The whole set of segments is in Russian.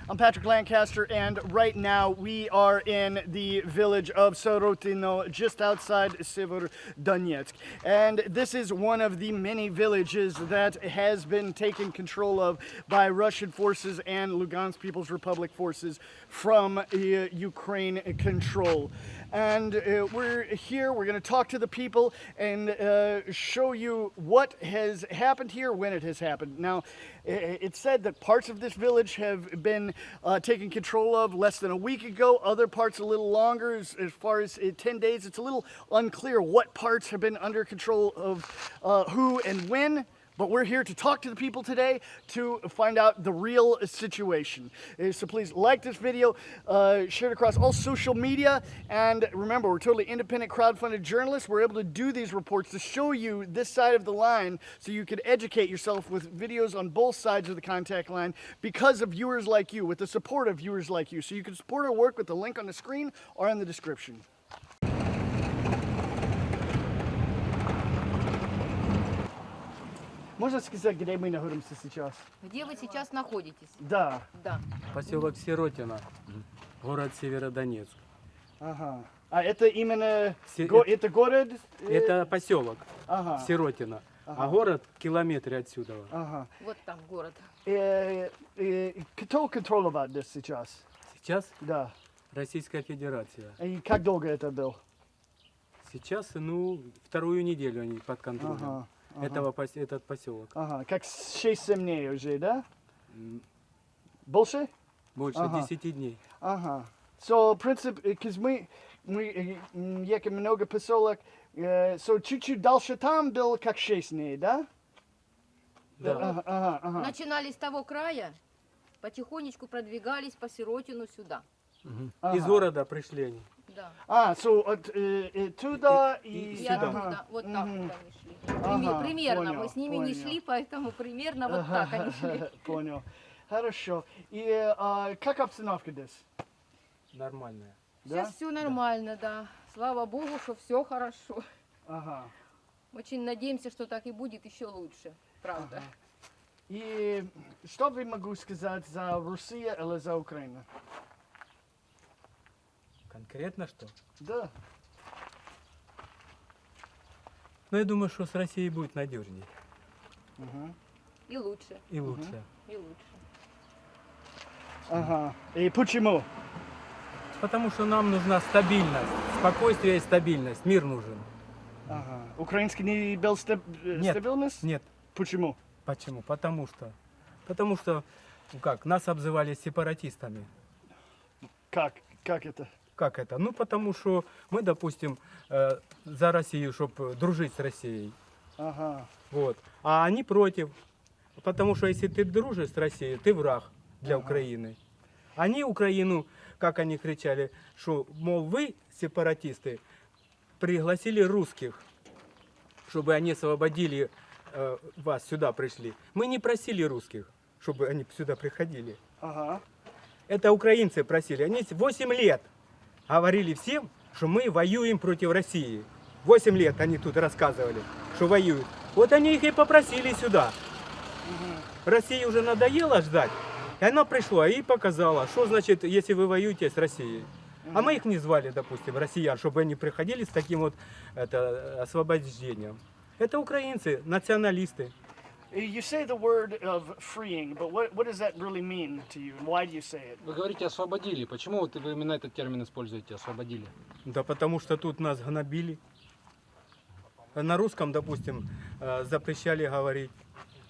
I'm Patrick Lancaster, and right now we are in the village of Sorotino, just outside Severodonetsk. And this is one of the many villages that has been taken control of by Russian forces and Lugansk People's Republic forces from Ukraine control. And we're here, we're going to talk to the people and show you what has happened here when it has happened. Now, it's said that parts of this village have been taken control of less than a week ago, other parts a little longer, as far as 10 days. It's a little unclear what parts have been under control of who and when. But we're here to talk to the people today to find out the real situation. So please like this video, share it across all social media, and remember, we're totally independent crowdfunded journalists. We're able to do these reports to show you this side of the line so you could educate yourself with videos on both sides of the contact line because of viewers like you, with the support of viewers like you. So you can support our work with the link on the screen or in the description. Можно сказать, где мы находимся сейчас? Где вы сейчас находитесь? Да. Да. Поселок Сиротино, город Северодонецк. Ага. А это именно Се- это город? Это поселок Ага. Сиротино, Ага. а город в километре отсюда. Ага. Вот там город. Кто контролировал this сейчас? Сейчас Да. Российская Федерация. И как долго это был? Сейчас, вторую неделю они под контролем. Ага. Этот поселок. Ага. Как 6-7 дней уже, да? Больше? Больше Ага. 10 дней. Ага. So, принцип, мы як много поселок, so чуть-чуть дальше там был как 6 дней, да? Да. Ага, ага, ага. Начинали с того края, потихонечку продвигались по Сиротину сюда. Мгм. Ага. Из города пришли они. Да. So туда и И сюда. оттуда, вот так Мгм. вот они шли. Ага, Примерно, понял, мы с ними не понял. шли, поэтому примерно вот Ага, так они шли. Понял. Хорошо. И как обстановка здесь? Нормальная. Да? Сейчас все нормально, да. Слава Богу, что все хорошо. Ага. Очень надеемся, что так и будет еще лучше. Правда. Ага. И что вы могу сказать за Россию или за Украину? Конкретно что? Да. Я думаю, что с Россией будет надежнее Мгм. И лучше, и лучше. и лучше. Ага. И почему? Потому что нам нужна стабильность, спокойствие и стабильность. Мир нужен. Ага. Украинский не был Нет. стабильность? Нет. Почему? Почему? Потому что, нас обзывали сепаратистами. Как это? Как это? Потому что мы, допустим, за Россию, чтобы дружить с Россией. Ага. Вот. А они против. Потому что если ты дружишь с Россией, ты враг для Украины. Они Украину, как они кричали, что, мол, вы, сепаратисты, пригласили русских, чтобы они освободили вас, сюда пришли. Мы не просили русских, чтобы они сюда приходили. Ага. Это украинцы просили. Они 8 лет говорили всем, что мы воюем против России. 8 лет они тут рассказывали, что воюют. Вот они их и попросили сюда. России уже надоело ждать. И она пришла и показала, что значит, если вы воюете с Россией. А мы их не звали, допустим, россиян, чтобы они приходили с таким вот освобождением. Это украинцы, националисты. You say the word of freeing, but what does that really mean to you? And why do you say it? Вы говорите освободили. Почему вот вы именно этот термин используете, освободили? Да потому что тут нас гнобили. На русском, допустим, запрещали говорить.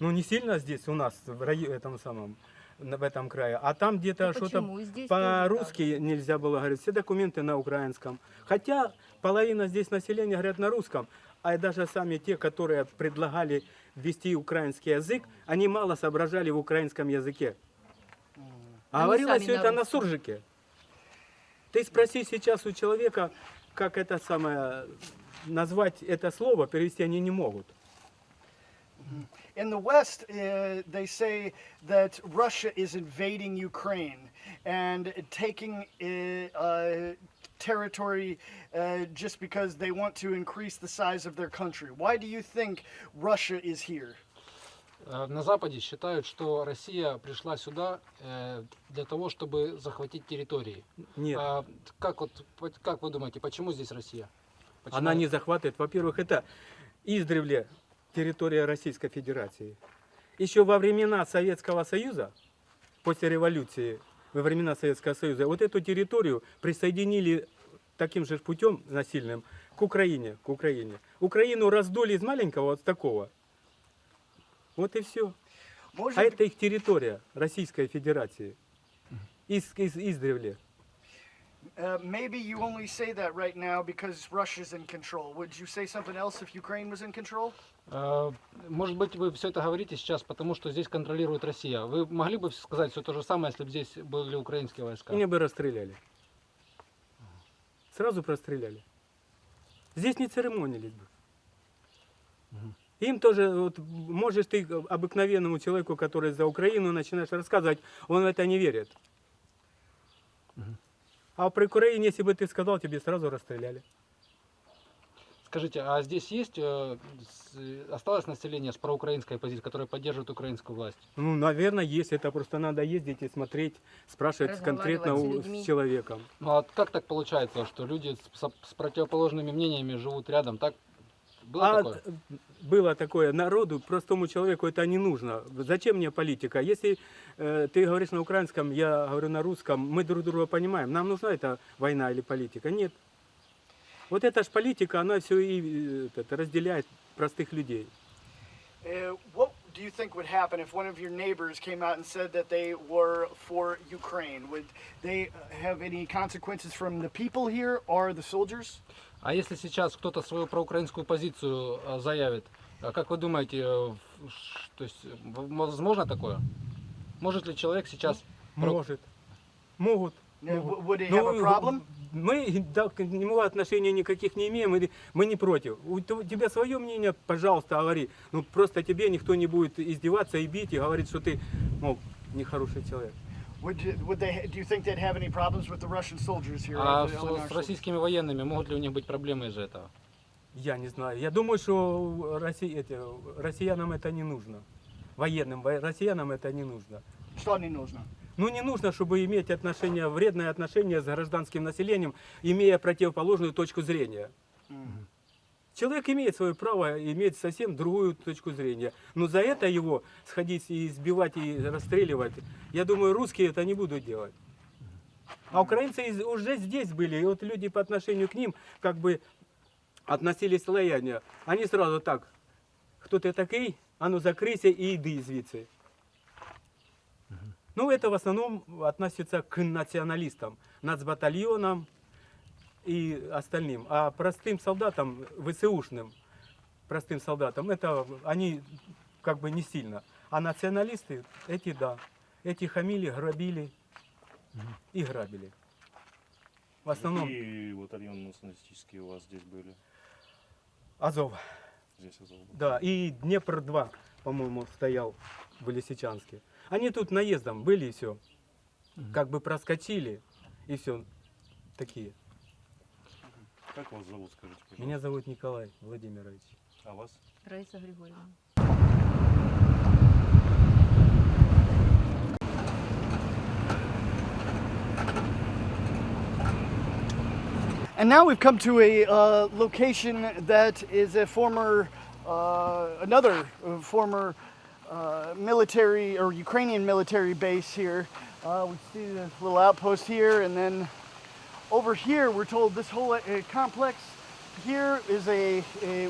Не сильно здесь у нас, в этом крае, а там где-то Ну, что-то почему? И здесь по-русски нельзя было говорить. Все документы на украинском. Хотя половина здесь населения говорят на русском, а даже сами те, которые предлагали ввести украинский язык, они мало соображали в украинском языке. А Они говорилось сами все на это на русском. суржике. Ты спроси сейчас у человека, как это самое, назвать это слово, перевести они не могут. In the West, they say that Russia is invading Ukraine and taking territory just because they want to increase the size of their country. Why do you think Russia is here? На Западе считают, что Россия пришла сюда для того, чтобы захватить территории. Нет. Как вы думаете, почему здесь Россия? Почему? Она не захватывает. Во-первых, это издревле территория Российской Федерации. Еще во времена Советского Союза, после революции, во времена Советского Союза, вот эту территорию присоединили таким же путем насильным к Украине. Украину раздули из маленького вот такого. Вот и все. Может, А это их территория Российской Федерации. Издревле. maybe you only say that right now because Russia's in control. Would you say something else if Ukraine was in control? Может быть, вы все это говорите сейчас, потому что здесь контролирует Россия. Вы могли бы сказать все то же самое, если бы здесь были украинские войска? Меня бы расстреляли. Сразу простреляли. Здесь не церемонились бы. Им тоже, вот, можешь ты обыкновенному человеку, который за Украину, начинаешь рассказывать, он в это не верит. А при Украине, если бы ты сказал, тебе сразу расстреляли. Скажите, а здесь есть, осталось население с проукраинской позицией, которое поддерживает украинскую власть? Ну, наверное, есть. Это просто надо ездить и смотреть, спрашивать конкретно Разговаривать с людьми. с человеком. Ну а как так получается, что люди с противоположными мнениями живут рядом? Так было такое? Было такое. Народу, простому человеку это не нужно. Зачем мне политика? Если ты говоришь на украинском, я говорю на русском, мы друг друга понимаем. Нам нужна эта война или политика? Нет. Вот эта ж политика, она все и разделяет простых людей. What do you think would happen if one of your neighbors came out and said that they were for Ukraine? Would they have any consequences from the people here or the soldiers? А если сейчас кто-то свою проукраинскую позицию заявит, как вы думаете, то есть возможно такое? Может ли человек сейчас... Может. Могут. Would they have a problem? Мы к нему отношения никаких не имеем, мы не против. У тебя свое мнение, пожалуйста, говори. Ну просто тебе никто не будет издеваться и бить, и говорить, что ты, мол, нехороший человек. Do you think they'd have any problems with the Russian soldiers here? А on our с side? российскими военными могут ли у них быть проблемы из-за этого? Я не знаю. Я думаю, что россиянам это не нужно. Военным россиянам это не нужно. Что не нужно? Ну не нужно, чтобы иметь вредное отношение с гражданским населением, имея противоположную точку зрения. Человек имеет свое право иметь совсем другую точку зрения. Но за это его сходить и избивать и расстреливать, я думаю, русские это не будут делать. А украинцы уже здесь были, и вот люди по отношению к ним как бы относились лояльно. Они сразу так, кто ты такой, а ну закройся и иди звідси. Ну это в основном относится к националистам, нацбатальонам и остальным. А простым солдатам, ВСУшным простым солдатам, это они как бы не сильно. А националисты, эти да, эти хамили, грабили и грабили. В основном Какие батальоны националистические у вас здесь были? Азов. Здесь Азов был. Да, и Днепр-2, по-моему, стоял в Лисичанске. Они тут наездом были и все. Как бы проскочили и все. Такие. Как вас зовут, скажите, пожалуйста? Меня зовут Николай Владимирович. А вас? Раиса Григорьевна. And now we've come to a location that is a another former military or Ukrainian military base here. We see a little outpost here, and then over here we're told this whole complex here is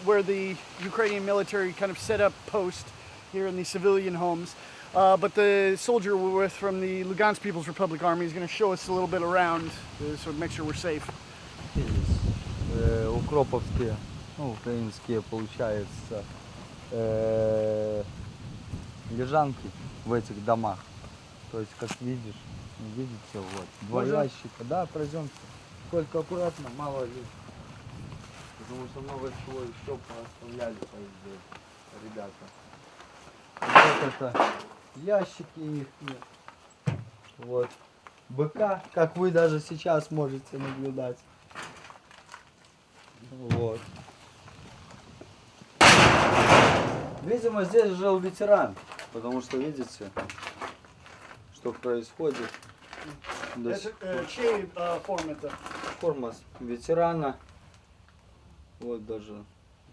where the Ukrainian military kind of set up post here in the civilian homes. But the soldier we're with from the Lugansk People's Republic Army is going to show us a little bit around, so make sure we're safe. Укроповские, ну, украинские, получается, лежанки в этих домах. То есть, как видишь, видите, вот, два Можно? ящика, да, пройдемте. Только аккуратно, мало ли. Потому что много чего еще пооставляли, ребята. Вот это ящики их. Вот. БК, как вы даже сейчас можете наблюдать. Вот. Видимо, здесь жил ветеран, потому что видите, что происходит. До сих пор. чей форм это? Форма ветерана. Вот даже.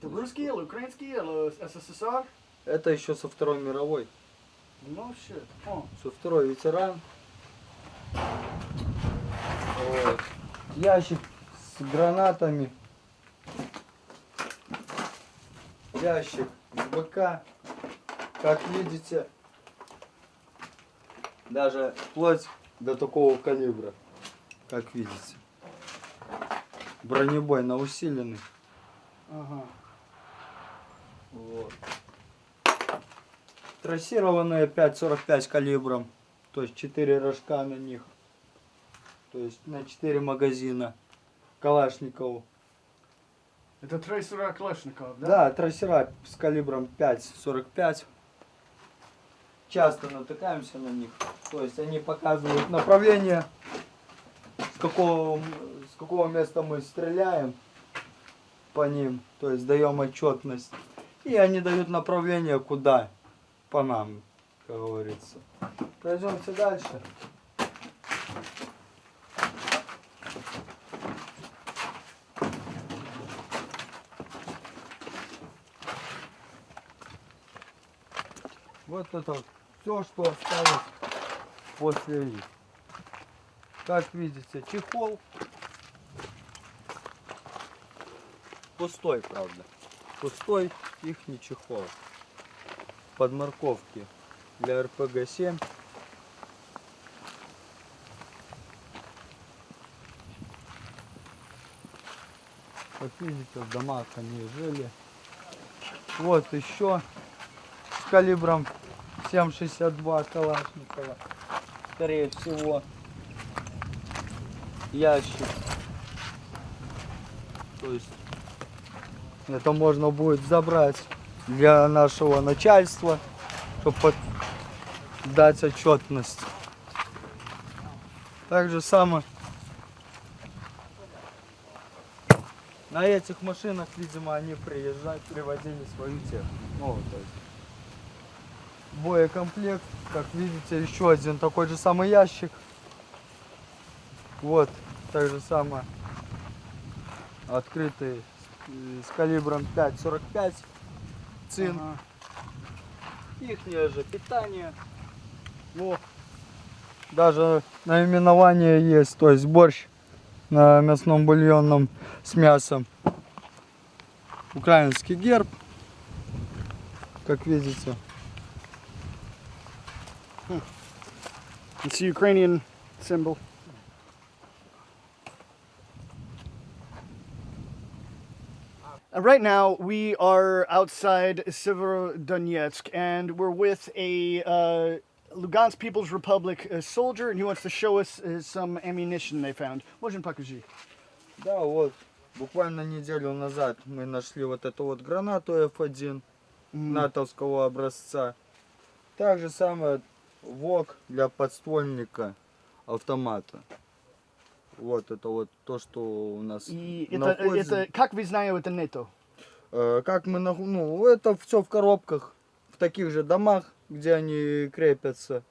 Это русский или украинский или СССР? Это еще со Второй мировой. Ну, shit. О, Со второй ветеран. Вот. Ящик с гранатами. Ящик с БК. Как видите, даже вплоть до такого калибра. Как видите. Бронебойно усиленный. ага. Вот. Трассированные 5,45 калибром, то есть 4 рожка на них, то есть на 4 магазина Калашникову. Это трейсера Калашников, да? Да, трассера с калибром 5,45. Часто натыкаемся на них, то есть они показывают направление, с какого места мы стреляем по ним, то есть даем отчетность. И они дают направление, куда по нам, как говорится. Пройдемте дальше. Вот это все, что осталось после них. Как видите, чехол пустой, правда. Пустой ихний чехол. Подморковки для РПГ-7. Как видите, в домах они жили. Вот еще с калибром 7,62 Калашникова. Скорее всего, ящик. То есть это можно будет забрать для нашего начальства, чтобы дать отчетность. Так же самое на этих машинах, видимо, они привозили свою технику. Ну, то есть боекомплект, как видите, еще один такой же самый ящик. Вот, так же самое открытый с калибром 5,45 цин. Ага. Ихнее же питание. Вот. Даже наименование есть, то есть борщ на мясном бульонном с мясом. Украинский герб, как видите. It's a Ukrainian symbol. Right now, we are outside Severodonetsk, and we're with a Lugansk People's Republic soldier, and he wants to show us some ammunition they found. Можем покажи. Да, вот, буквально неделю назад мы нашли вот эту вот гранату F1 натовского образца. Так же самое ВОК для подствольника автомата. Вот это вот то, что у нас И находится. это, как вы знаете, это нету? Как мы, ну, это все в коробках, в таких же домах, где они крепятся.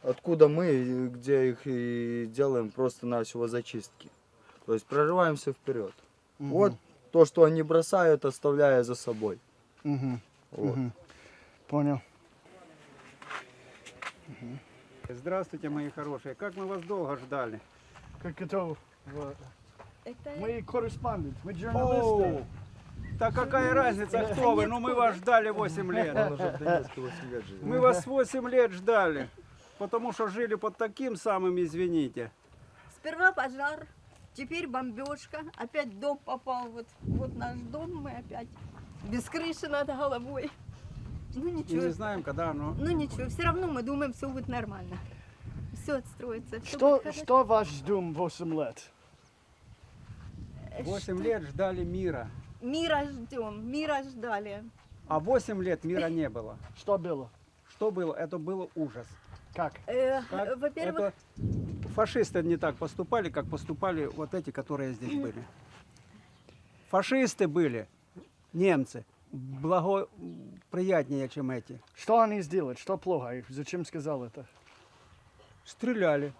Откуда мы, где их и делаем просто-навсего зачистки. То есть прорываемся вперед. Вот то, что они бросают, оставляя за собой. Мгм. Вот. Мгм. Понял. Здравствуйте, мои хорошие. Как мы вас долго ждали? Как это? Это Мы корреспондент, мы О, журналисты. так какая разница, кто вы? Ну мы вас ждали 8 лет. Он уже в Донецке 8 лет живет. Мы вас 8 лет ждали, потому что жили под таким самым, извините. Сперва пожар, теперь бомбежка, опять дом попал, вот наш дом, мы опять без крыши над головой. Ну И ничего, не знаем, когда оно. ну ничего, все равно мы думаем, все будет нормально. Все отстроится, все Что, будет хорошо. что ваш дом 8 лет? 8 лет ждали мира, Мира ждем, мира ждали. а 8 лет мира не было. Что было? Что было? Это было ужас. Как? Как? Во-первых, Это фашисты не так поступали, как поступали вот эти, которые здесь были. Фашисты были, немцы, благоприятнее, чем эти. Что они сделали? Что плохо? И зачем сказал это? Стреляли,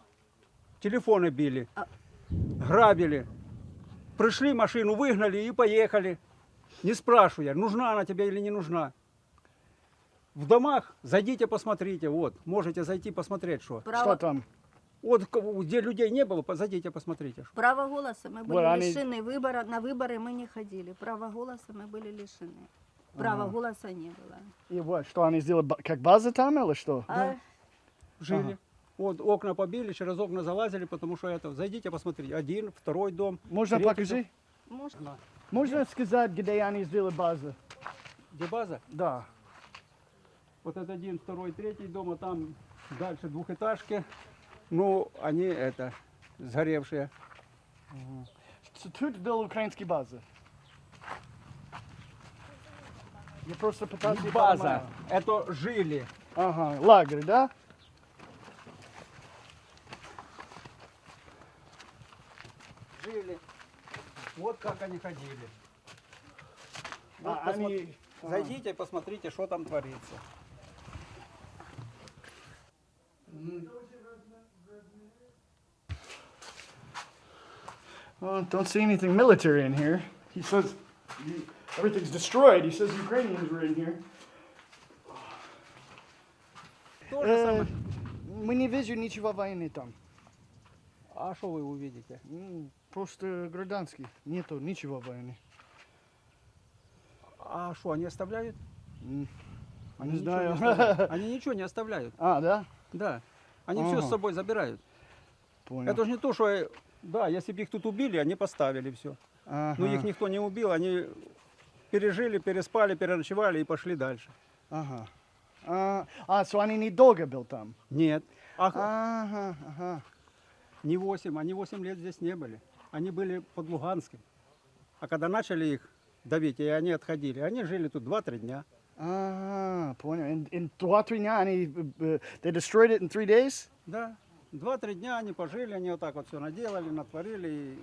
телефоны били, грабили. Пришли, машину выгнали и поехали. Не спрашивая, нужна она тебе или не нужна. В домах зайдите, посмотрите. Вот, можете зайти посмотреть, что. Что там? Вот где людей не было, зайдите, посмотрите. Что. Право голоса мы были Вот они- лишены выбора, на выборы мы не ходили. Право голоса мы были лишены. Права голоса не было. И вот, что они сделали? Как база там или что? А Жили. Вот окна побили, через окна залазили, потому что это. Зайдите, посмотрите. Один, второй дом. Можно третий покажи? можно? Можно сказать, где они сделали базу? Где база? Да. Вот это один, второй, третий дом, а там дальше двухэтажки. Ну, они это, сгоревшие. Тут был украинский база. Я просто пытался... Не база, это жили. Ага, лагерь, да? Жили. Вот как они ходили. А, Вот они... Зайдите, посмотрите, что там творится. Well, don't see anything military in here. He says everything's destroyed. He says Ukrainians were in here. То же самое. Мы не видим ничего войны там. А что вы увидите? Просто гражданский. Нету ничего войны. А что, они оставляют? Не Они знаю. ничего не оставляют. Они ничего не оставляют. А, да? Да. Они все Ага. с собой забирают. Понял. Это же не то, что... Да, если бы их тут убили, они поставили все. Ага. Но их никто не убил, они пережили, переспали, переночевали и пошли дальше. Ага. So они недолго был там? Нет. Ага, ага. Не 8, они 8 лет здесь не были. Они были под Луганским. А когда начали их давить, и они отходили, они жили тут 2-3 дня. Ага, понял. In 2-3 дня они... They destroyed it in 3 days? Да. 2-3 дня они пожили, они вот так вот все наделали, натворили. И...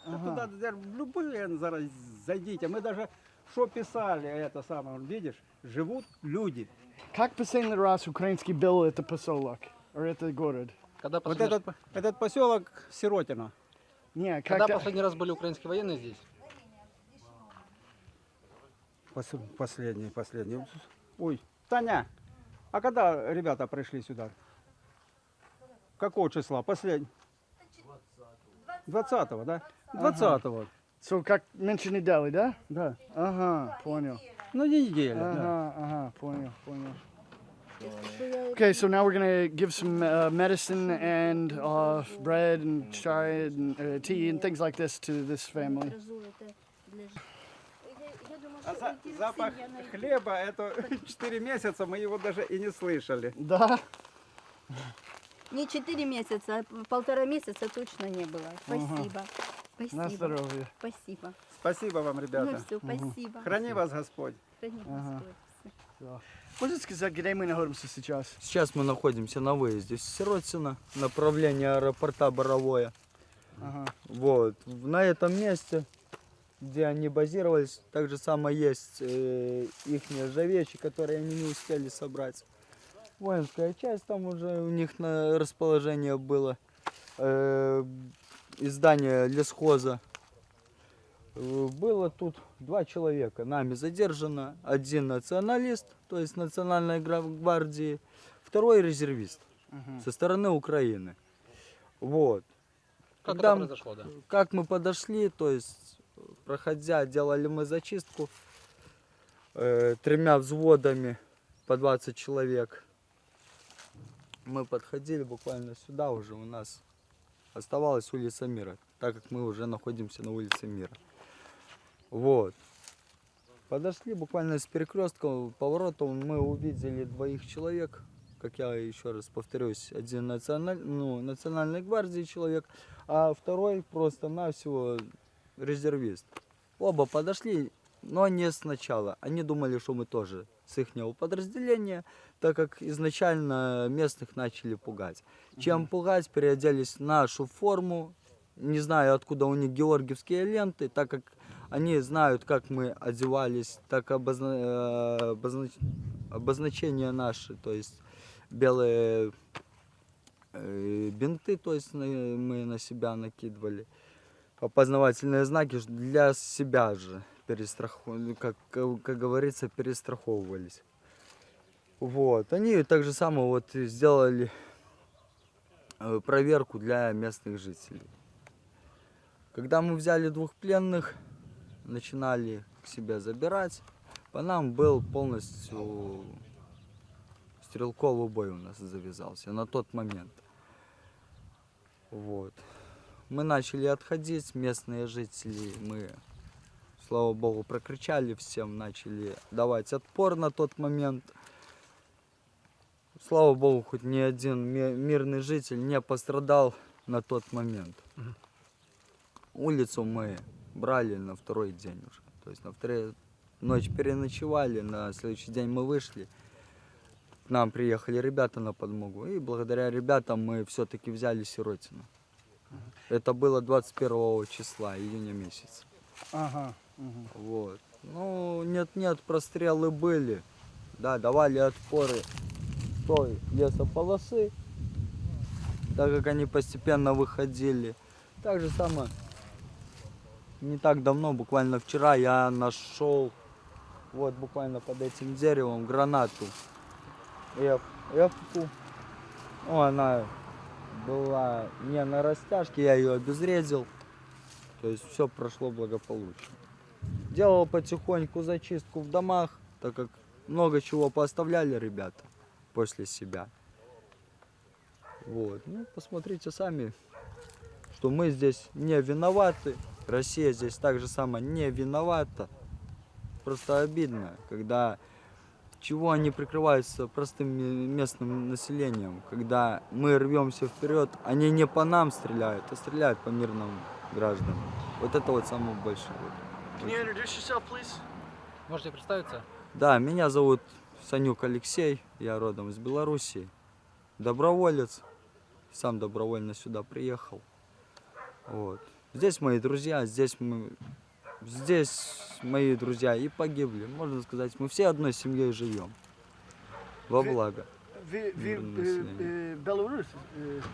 Туда в любые зараз зайдите. Мы даже что писали, это самое, видишь, живут люди. Как последний раз украинский был это поселок? Or это город? Когда Вот последний, этот поселок Сиротино. Не, когда как... последний раз были украинские военные здесь? Последний. Ой, Таня, а когда ребята пришли сюда? Какого числа? Последний? 20-го, да? 20-го. So, как меньше недели, да? Да. Ага, понял. Ну, не неделя, да. Ага, понял. Okay, so now we're gonna give some medicine and bread and chai and tea and things like this to this family. А запах хлеба, это 4 месяца, мы его даже и не слышали. Да? Не 4 месяца, а 1,5 месяца точно не было. Спасибо. На Спасибо. здоровье. Спасибо. Спасибо вам, Ну ребята. все, спасибо. Храни вас Господь. Храни Господь. Можете сказать, где мы находимся сейчас? Сейчас мы находимся на выезде с Сиротина, направление аэропорта Боровое. Ага. Вот. На этом месте, где они базировались, так же самое есть их же вещи, которые они не успели собрать. Воинская часть там уже у них на расположение было. Издание лесхоза. Было тут 2 человека. Нами задержано. Один националист, то есть национальной гвардии, второй резервист со стороны Украины. Вот. Как Когда это произошло, да? Как мы подошли, то есть, проходя, делали мы зачистку 3 взводами по 20 человек. Мы подходили буквально сюда уже, у нас оставалась улица Мира, так как мы уже находимся на улице Мира. Вот. Подошли буквально с перекрестка, поворотом мы увидели 2 человек, как я еще раз повторюсь, один национальной гвардии человек, а второй просто-навсего резервист. Оба подошли, но не сначала. Они думали, что мы тоже с их подразделения, так как изначально местных начали пугать. Чем пугать, переоделись в нашу форму. Не знаю, откуда у них георгиевские ленты, так как Они знают, как мы одевались, так обозначения наши, то есть белые бинты, то есть мы на себя накидывали. Опознавательные знаки для себя же, как говорится, перестраховывались. Вот. Они так же самое вот сделали проверку для местных жителей. Когда мы взяли 2 пленных, начинали к себе забирать, по нам был полностью стрелковый бой у нас завязался на тот момент. Вот. Мы начали отходить, местные жители, мы, слава богу, прокричали всем, начали давать отпор на тот момент. Слава богу, хоть ни один мирный житель не пострадал на тот момент. Улицу мы брали на 2-й день уже. То есть на 2-ю ночь переночевали, на следующий день мы вышли. К нам приехали ребята на подмогу. И благодаря ребятам мы все-таки взяли Сиротино. Это было 21 числа, июня месяца. Ага. Вот. Ну, нет, прострелы были. Да, давали отпоры той лесополосы, так как они постепенно выходили. Так же самое, не так давно, буквально вчера, я нашел вот буквально под этим деревом гранату F-ку. Ну, она была не на растяжке, я ее обезвредил. То есть все прошло благополучно. Делал потихоньку зачистку в домах, так как много чего пооставляли ребята после себя. Вот. Ну, посмотрите сами, что мы здесь не виноваты. Россия здесь так же само не виновата. Просто обидно, когда чего они прикрываются простым местным населением, когда мы рвемся вперед, они не по нам стреляют, а стреляют по мирным гражданам. Вот это вот самое большое. Can you introduce yourself, please? Можете представиться? Да, меня зовут Санюк Алексей, я родом из Белоруссии, доброволец, сам добровольно сюда приехал. Вот. Здесь мои друзья, здесь мои друзья и погибли. Можно сказать, мы все одной семьей живем. Во благо. Беларусь?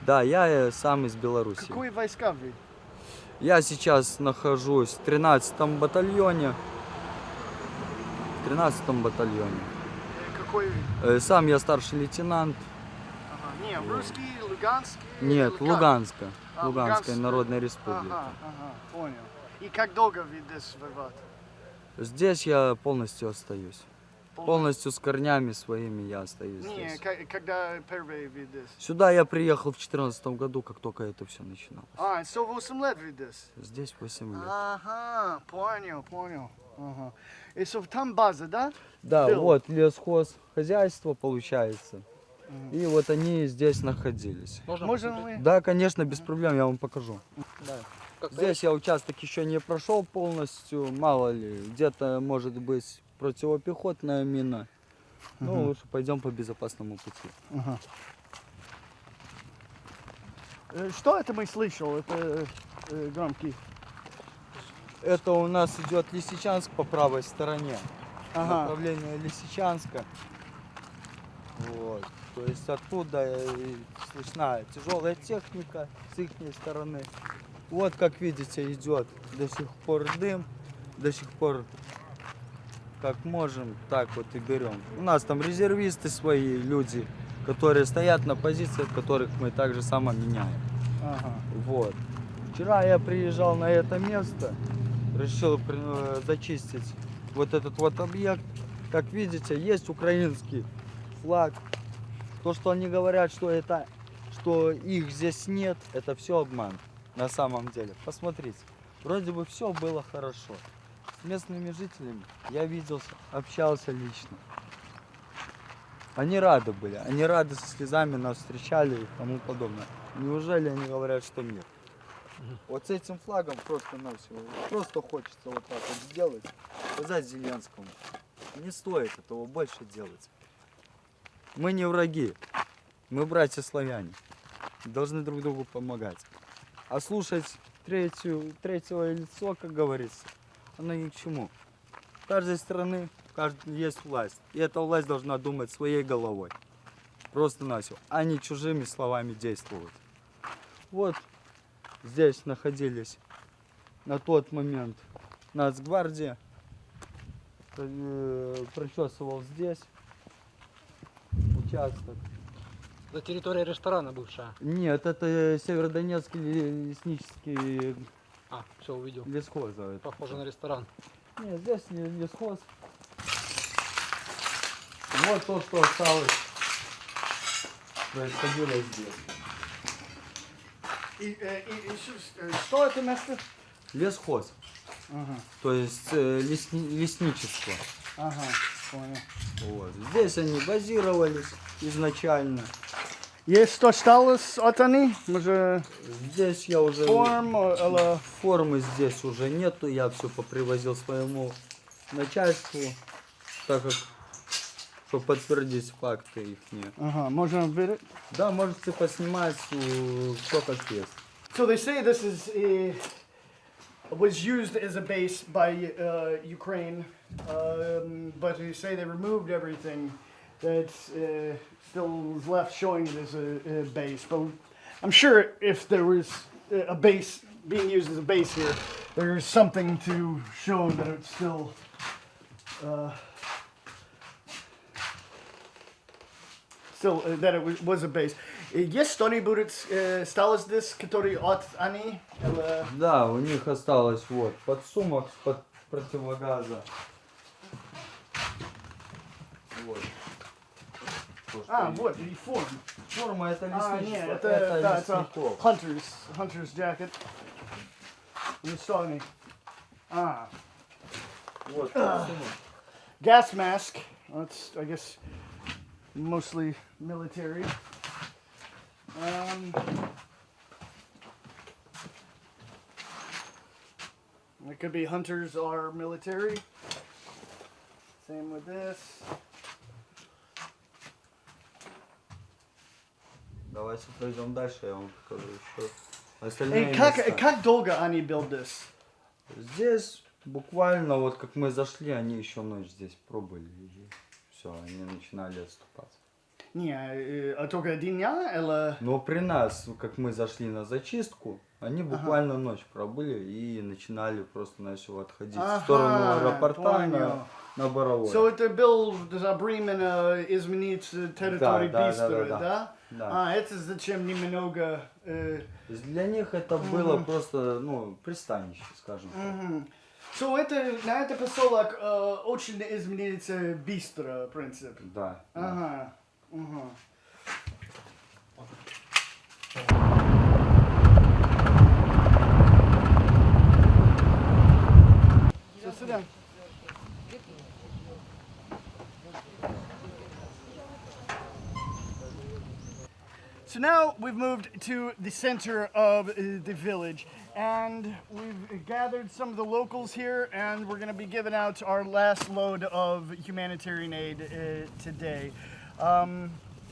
Да, я сам из Беларуси. Какой войска вы? Я сейчас нахожусь в 13-м батальоне. В 13-м батальоне. Какой? Сам я старший лейтенант. Ага. Не, русский, луганский? Нет, или как? Луганска. А, Луганская Луганск. Народная Республика. Ага, понял. И как долго вы здесь воевать? Здесь я полностью остаюсь. Полностью с корнями своими я остаюсь Не, здесь. когда первый вы здесь? Сюда я приехал в 2014 году, как только это все начиналось. 8 лет вы здесь? Здесь 8 лет. Ага, понял. Ага. И там база, да? Да, Был. вот лесхозхозяйство получается. И вот они здесь находились. Можно Можем посмотреть? мы? Да, конечно, без проблем, я вам покажу. Как Здесь я участок еще не прошел полностью, мало ли, где-то может быть противопехотная мина. Ну, лучше пойдем по безопасному пути. Ага. Что это мы слышал? Это громкий. Это у нас идет Лисичанск по правой стороне. Ага. Направление Лисичанска. Вот. То есть оттуда и слышна тяжелая техника с их стороны. Вот как видите идет до сих пор дым, до сих пор как можем, так вот и берем. У нас там резервисты свои, люди, которые стоят на позициях, которых мы также само меняем. Ага. Вот. Вчера я приезжал на это место, решил зачистить вот этот вот объект. Как видите, есть украинский флаг. То, что они говорят, что их здесь нет, это все обман. На самом деле. Посмотрите. Вроде бы все было хорошо. С местными жителями я виделся, общался лично. Они рады были. Они рады со слезами нас встречали и тому подобное. Неужели они говорят, что нет? Вот с этим флагом просто хочется вот так вот сделать, сказать Зеленскому. Не стоит этого больше делать. Мы не враги. Мы братья-славяне. Должны друг другу помогать. А слушать третьего лицо, как говорится, она ни к чему. В каждой страны есть власть. И эта власть должна думать своей головой. Просто на все, а не чужими словами действовать. Вот здесь находились на тот момент Нацгвардия. Прочесывал здесь участок. Это территория ресторана бывшая. Нет, это Северодонецкий леснический А, все, увидел. лесхоз. Похоже на ресторан. Нет, здесь лесхоз. Вот то, что осталось, происходило здесь. Что это место? Лесхоз, Ага, то есть лесничество. ага, понял. Вот. Здесь они базировались изначально. Есть что осталось от они? Может, Здесь я уже... форм, или... Формы здесь уже нету, я все попривозил своему начальству, так как, чтобы подтвердить факты их нет. Ага, можно видеть? Да, можете поснимать, кто как есть. So they say this was used as a base by Ukraine, but they say they removed everything that still was left showing it as a base. But I'm sure if there was a base being used as a base here, there's something to show that it's still that it was a base. Есть что-нибудь осталось здесь, который от они? Да, у них осталось вот подсумок под противогаза. Вот. То, что есть. Вот, и форма. Форма это Нет, лесничество, это это лесников. Hunter's jacket. И что они? Вот подсумок. Gas mask. That's, I guess, mostly military. It could be hunters or military. Same with this. Давайте пойдем дальше, я вам покажу еще И остальные места. как долго они build this? Здесь буквально вот как мы зашли, они еще ночь здесь пробыли. И все, они начинали отступаться. Не, только один дня, или... Но при нас, как мы зашли на зачистку, они буквально ночь пробыли и начинали просто начали отходить в сторону аэропорта на Боровое. So это был за временно изменить территорию Бистера, да? Да. Это зачем немного... То есть для них это было просто, ну, пристанище, скажем так. So это, на это поселок очень изменится быстро, в принципе. Да. Ага. So sit down. So now we've moved to the center of the village, and we've gathered some of the locals here, and we're going to be giving out our last load of humanitarian aid today.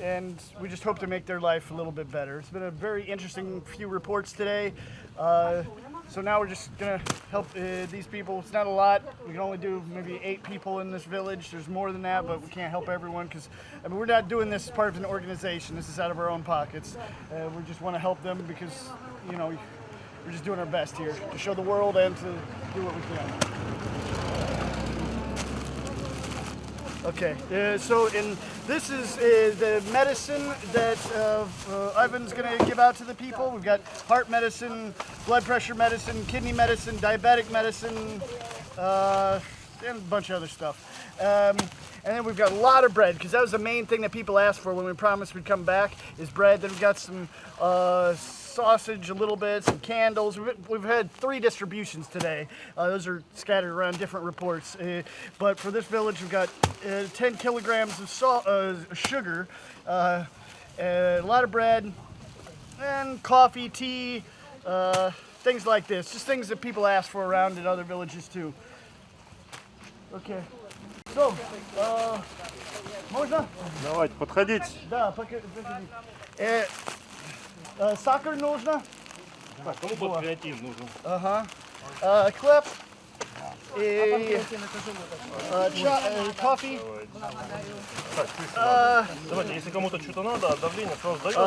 And we just hope to make their life a little bit better. It's been a very interesting few reports today. So now we're just gonna help these people. It's not a lot. We can only do maybe 8 people in this village. There's more than that, but we can't help everyone because I mean, we're not doing this as part of an organization. This is out of our own pockets. We just want to help them because, you know, we're just doing our best here to show the world and to do what we can. Okay, so this is the medicine that Ivan's going to give out to the people. We've got heart medicine, blood pressure medicine, kidney medicine, diabetic medicine, and a bunch of other stuff. And then we've got a lot of bread, because that was the main thing that people asked for when we promised we'd come back, is bread. Then we've got some sausage a little bit, some candles. We've had 3 distributions today. Those are scattered around different reports. But for this village, we've got 10 kilograms of sugar, a lot of bread, and coffee, tea, things like this. Just things that people ask for around in other villages too. Okay. So, можно? Давайте, подходите. Да, погоди. Сахар нужно? Кому под креатин нужен? Ага. Хлеб. Кофе. Так, слушай, давайте, если кому-то что-то надо, давление сразу даете,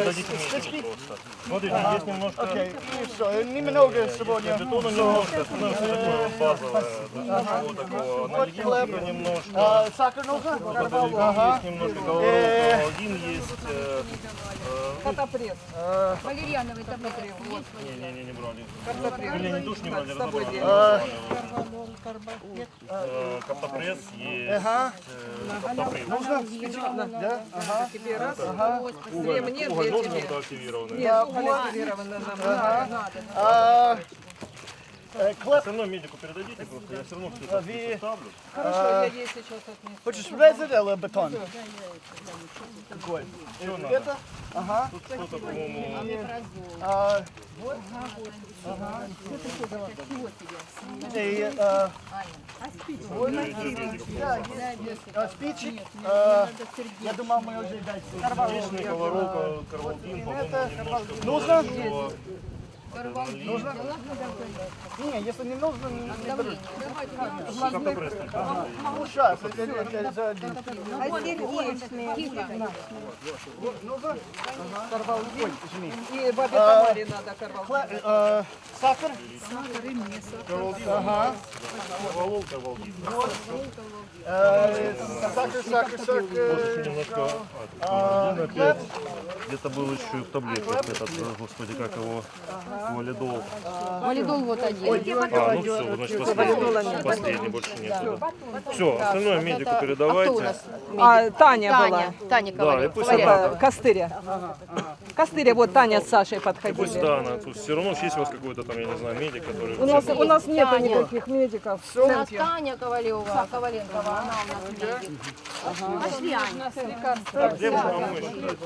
дадите мне спички? просто. Смотрите, есть немножко Окей, и что, немного сегодня. бетона, немножко, остальное все такое базовое. Ничего такого. Анальгинчика немножко. Сахар нужно? Есть немножко галалин есть. Валерьяновый таблетки есть? Не брали. Или не душ не брали, разобрали. Каптопресс есть. Каптопресс. Нужно? Да? Ага. Уголь нужен активированный. Клэп. Остальное медику передадите, просто я все равно все это Ви- ставлю. Хочешь резать или бетон? Какой? Что надо? Это? Ага. Тут что-то, по-моему, И, спичек. Я думал, мы уже дать. сердечный, колоровка, карвалдин, по-моему, немножко. Нужно? всего. Нужно? Не, если не нужно, не беру. Каптопресс только. Ну, сейчас. За один. И бабе Тамаре надо карвалдин. Сахар? Ага. Колол, карвалдин. Сахар. Немножко опять. Где-то был еще таблеток этот, господи, как его, валидол. Валидол вот один. Ну все, значит последний больше нет. Все, остальное медику А кто у передавайте. нас? А Таня была. Таня Да, и Ковалева. пусть Это она, Костыря. Костыря, вот Таня с Сашей и пусть подходили. да, она, тут все равно есть у вас какой-то там, я не знаю, медик, который... У нас нет Таня. никаких медиков. У нас Таня Ковалева, Коваленкова, она у нас медик. Пошли, Аня. Где вы помочь?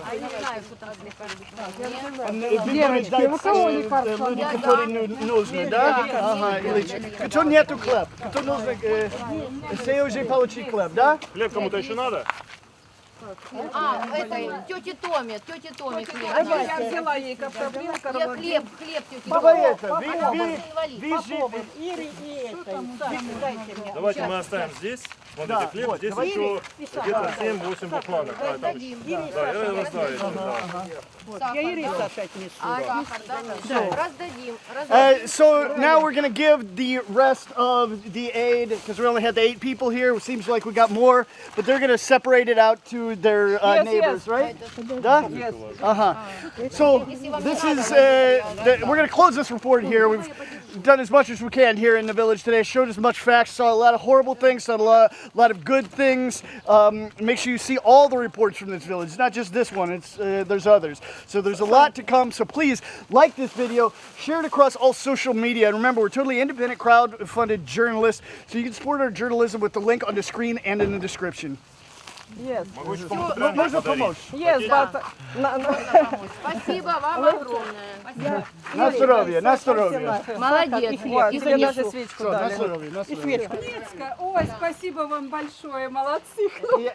А я не знаю, что там с лекарством. Девочки, у кого лекарства? Люди, которые нужны, да? Ага, или кто нету хлеб? Кто нужно, все уже получили хлеб, да? Хлеб кому-то еще надо? А, это тете Томе хлеб. Я взяла ей каптопресс, Я карвалдин. хлеб тете Давай Томе. это, Давайте мы оставим здесь. Смотрите, хлеб, вот, здесь давайте. еще где-то 7-8 бухланок. Да, да, я раздаю. Да. Я Ириса опять несу. А сахар, да? Раздадим. So now we're gonna give the rest of the aid because we only had the 8 people here. It seems like we got more, but they're gonna separate it out to their neighbors, right? Да? Uh-huh. So this is we're gonna close this report here. We've done as much as we can here in the village today. Showed as much facts. Saw a lot of horrible things. Saw a lot of good things. Make sure you see all the reports from this village. It's not just this one. It's there's others. So there's a lot to come. So please like this video, share it across all social media, and remember we're totally independent, crowd-funded journalists. So you can support our journalism with the link on the screen and in the description. Yes. Могу еще кому-то пряник Можно подарить. помочь? Yes, but... Спасибо вам огромное. На здоровье, на здоровье. Молодец. Вот, И тебе даже занесу. свечку На дали. здоровье, на здоровье. Ой, спасибо вам большое, молодцы.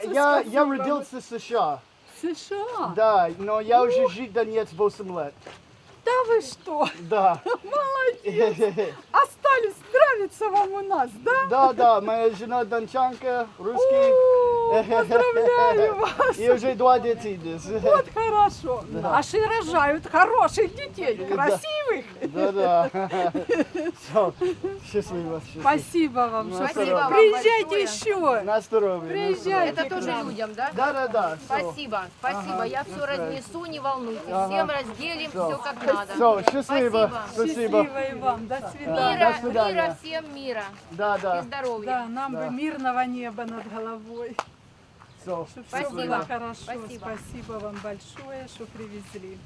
Я родился в США. США? Да, но я уже жил в Донецке 8 лет. Да вы что? Да. Остались, нравится вам у нас, да? Да, моя жена дончанка, русский. Поздравляю вас. И уже 2 детей. Вот хорошо. Наши рожают хороших детей, красивых. Да. Все, счастливо. Спасибо вам. Спасибо вам Приезжайте большое. еще. На здоровье. Приезжайте. Это тоже людям, да? Да. Спасибо. Я все разнесу, не волнуйтесь. Всем разделим, все как надо. Все, счастливо. Счастливо и вам. До свидания. Мира, До свидания. мира, всем мира. Да. И здоровья. Да, нам бы мирного неба над головой. Все. Чтобы все было Спасибо. хорошо. Спасибо. Спасибо вам большое, что привезли.